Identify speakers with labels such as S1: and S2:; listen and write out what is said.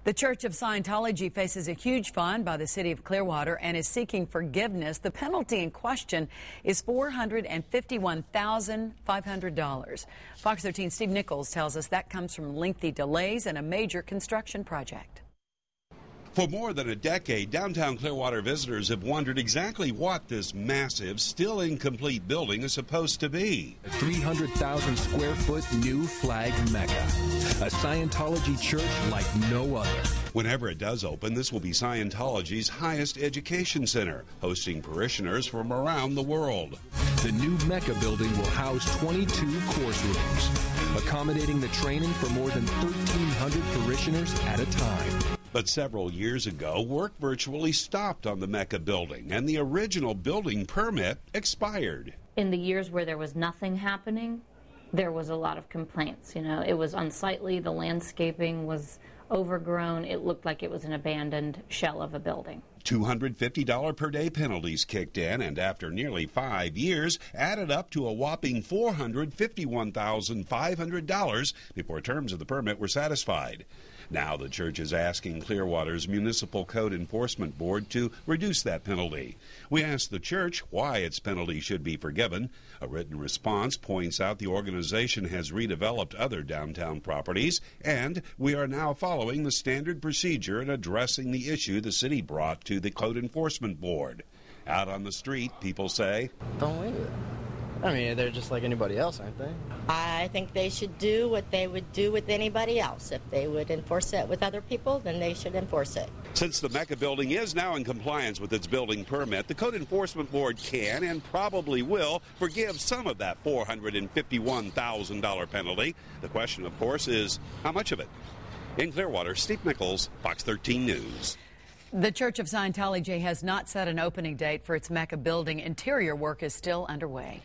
S1: The Church of Scientology faces a huge fine by the city of Clearwater and is seeking forgiveness. The penalty in question is $451,500. Fox 13's Steve Nichols tells us that comes from lengthy delays and a major construction project.
S2: For more than a decade, downtown Clearwater visitors have wondered exactly what this massive, still incomplete building is supposed to be.
S3: A 300,000 square foot new flag mecca. A Scientology church like no other.
S2: Whenever it does open, this will be Scientology's highest education center, hosting parishioners from around the world.
S3: The new Mecca building will house 22 course rooms, accommodating the training for more than 1,300 parishioners at a time.
S2: But several years ago, work virtually stopped on the Mecca building, and the original building permit expired.
S4: In the years where there was nothing happening, there was a lot of complaints. You know, it was unsightly, the landscaping was overgrown, it looked like it was an abandoned shell of a building.
S2: $250 per day penalties kicked in, and after nearly 5 years, added up to a whopping $451,500 before terms of the permit were satisfied. Now the church is asking Clearwater's Municipal Code Enforcement Board to reduce that penalty. We asked the church why its penalty should be forgiven. A written response points out the organization has redeveloped other downtown properties, and we are now following the standard procedure in addressing the issue the city brought to the Code Enforcement Board. Out on the street, people say,
S5: don't leave it. I mean, they're just like anybody else, aren't they?
S6: I think they should do what they would do with anybody else. If they would enforce it with other people, then they should enforce it.
S2: Since the Mecca building is now in compliance with its building permit, the Code Enforcement Board can and probably will forgive some of that $451,000 penalty. The question, of course, is how much of it? In Clearwater, Steve Nichols, Fox 13 News.
S1: The Church of Scientology has not set an opening date for its Mecca building. Interior work is still underway.